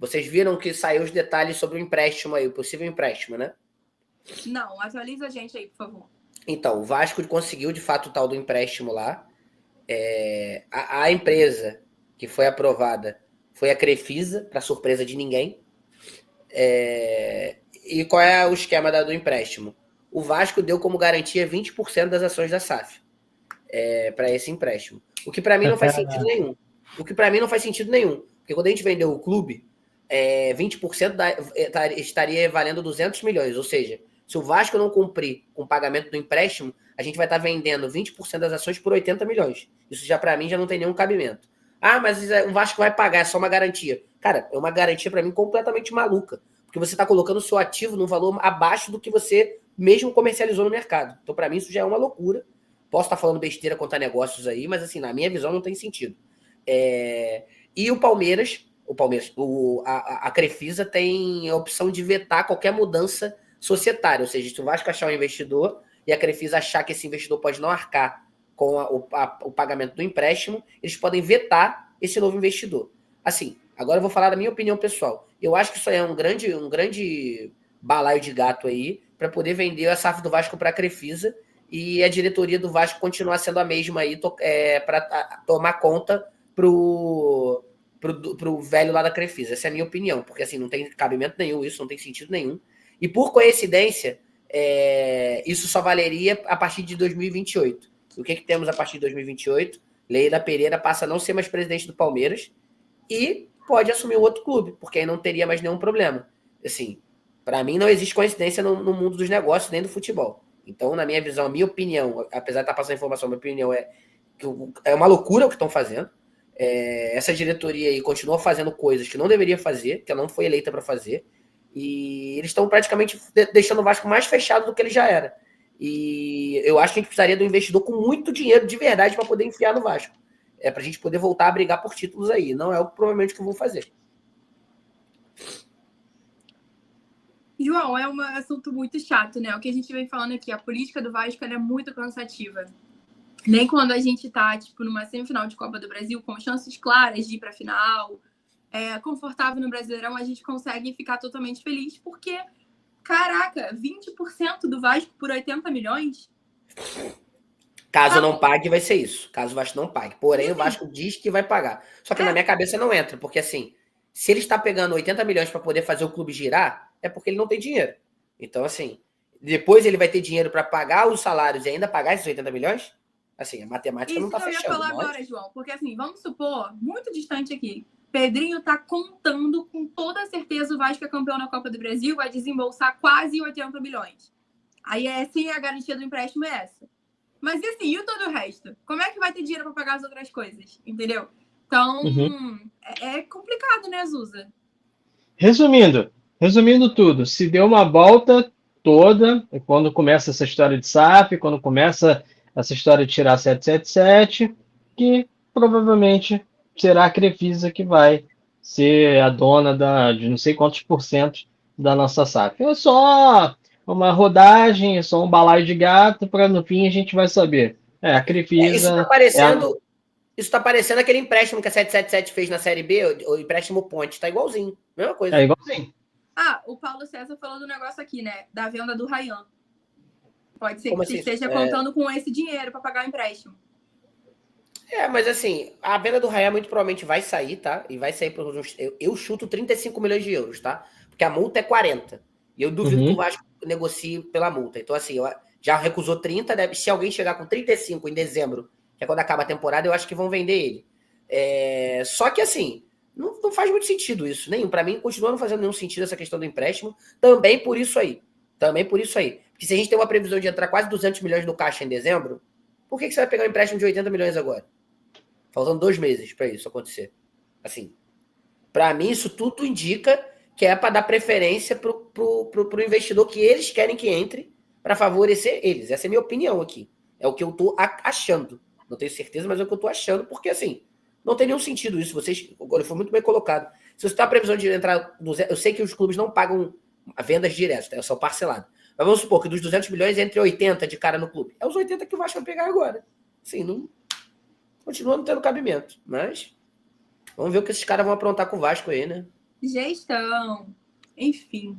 Vocês viram que saiu os detalhes sobre o empréstimo aí, o possível empréstimo, né? Não, atualiza a gente aí, por favor. Então, o Vasco conseguiu, de fato, o tal do empréstimo lá. A empresa que foi aprovada foi a Crefisa, para surpresa de ninguém. E qual é o esquema do empréstimo? O Vasco deu como garantia 20% das ações da SAF para esse empréstimo. O que para mim não faz sentido nenhum. Porque quando a gente vendeu o clube, 20% estaria valendo 200 milhões. Ou seja, se o Vasco não cumprir com o pagamento do empréstimo, a gente vai estar vendendo 20% das ações por 80 milhões. Isso já para mim já não tem nenhum cabimento. Ah, mas o Vasco vai pagar, é só uma garantia. Cara, é uma garantia para mim completamente maluca. Porque você está colocando o seu ativo num valor abaixo do que você mesmo comercializou no mercado. Então, para mim, isso já é uma loucura. Posso estar falando besteira, contar negócios aí, mas assim, na minha visão não tem sentido. E o Palmeiras, a Crefisa tem a opção de vetar qualquer mudança societária. Ou seja, se o Vasco achar um investidor e a Crefisa achar que esse investidor pode não arcar com o pagamento do empréstimo, eles podem vetar esse novo investidor. Assim, agora eu vou falar da minha opinião pessoal. Eu acho que isso aí é um grande balaio de gato aí para poder vender a SAF do Vasco para a Crefisa e a diretoria do Vasco continuar sendo a mesma aí para tomar conta pro velho lá da Crefisa. Essa é a minha opinião, porque assim, não tem cabimento nenhum isso, não tem sentido nenhum. E por coincidência, isso só valeria a partir de 2028. O que temos a partir de 2028? Leila Pereira passa a não ser mais presidente do Palmeiras e pode assumir um outro clube, porque aí não teria mais nenhum problema. Assim, para mim não existe coincidência no mundo dos negócios nem do futebol. Então, na minha visão, a minha opinião, apesar de estar passando informação, a minha opinião é que é uma loucura o que estão fazendo. Essa diretoria aí continua fazendo coisas que não deveria fazer, que ela não foi eleita para fazer, e eles estão praticamente deixando o Vasco mais fechado do que ele já era. E eu acho que a gente precisaria de um investidor com muito dinheiro de verdade para poder enfiar no Vasco. Para a gente poder voltar a brigar por títulos aí. Não é o que provavelmente que eu vou fazer. João, é um assunto muito chato, né? O que a gente vem falando aqui, a política do Vasco é muito cansativa. Nem quando a gente tá, tipo, numa semifinal de Copa do Brasil, com chances claras de ir pra final, confortável no Brasileirão, a gente consegue ficar totalmente feliz, porque, caraca, 20% do Vasco por 80 milhões? Caso não pague, vai ser isso. Caso o Vasco não pague. Porém, o Vasco diz que vai pagar. Só que na minha cabeça não entra, porque assim, se ele está pegando 80 milhões para poder fazer o clube girar, é porque ele não tem dinheiro. Então, assim, depois ele vai ter dinheiro para pagar os salários e ainda pagar esses 80 milhões? Assim, a matemática não tá fechando. Isso que eu ia falar agora, João, porque assim, vamos supor, muito distante aqui, Pedrinho tá contando com toda certeza o Vasco é campeão na Copa do Brasil, vai desembolsar quase 80 milhões. Aí sim, a garantia do empréstimo é essa. Mas e assim, e todo o resto? Como é que vai ter dinheiro para pagar as outras coisas? Entendeu? Então, é complicado, né, Zusa? Resumindo tudo, se deu uma volta toda, quando começa essa história de SAF, quando começa essa história de tirar 777, que provavelmente será a Crefisa que vai ser a dona de não sei quantos por cento da nossa SAF. É só uma rodagem, é só um balaio de gato, para no fim a gente vai saber. A Crefisa... Isso tá parecendo aquele empréstimo que a 777 fez na Série B, o empréstimo Ponte, tá igualzinho, mesma coisa. É igualzinho. O Paulo César falou do negócio aqui, né? Da venda do Ryan. Pode ser Como que assim? você esteja contando com esse dinheiro para pagar o empréstimo. Mas assim, a venda do Ryan muito provavelmente vai sair, tá? E vai sair por uns... Eu chuto 35 milhões de euros, tá? Porque a multa é 40. E eu duvido que o Vasco negocie pela multa. Então, assim, já recusou 30, se alguém chegar com 35 em dezembro, que é quando acaba a temporada, eu acho que vão vender ele. Só que, assim, não faz muito sentido isso, nenhum. Para mim, continua não fazendo nenhum sentido essa questão do empréstimo, também por isso aí. Porque se a gente tem uma previsão de entrar quase 200 milhões no caixa em dezembro, por que você vai pegar um empréstimo de 80 milhões agora? Faltando 2 meses para isso acontecer. Assim, para mim, isso tudo indica que é para dar preferência pro investidor que eles querem que entre para favorecer eles. Essa é a minha opinião aqui. É o que eu tô achando. Não tenho certeza, mas é o que eu tô achando, porque assim, não tem nenhum sentido isso. Agora foi muito bem colocado. Se você tem a previsão de entrar... Eu sei que os clubes não pagam vendas diretas, tá? São parcelados. Mas vamos supor que dos 200 milhões entre 80 de cara no clube. É os 80 que o Vasco vai pegar agora. Assim, não... Continua não tendo cabimento. Mas vamos ver o que esses caras vão aprontar com o Vasco aí, né? Gestão. Enfim.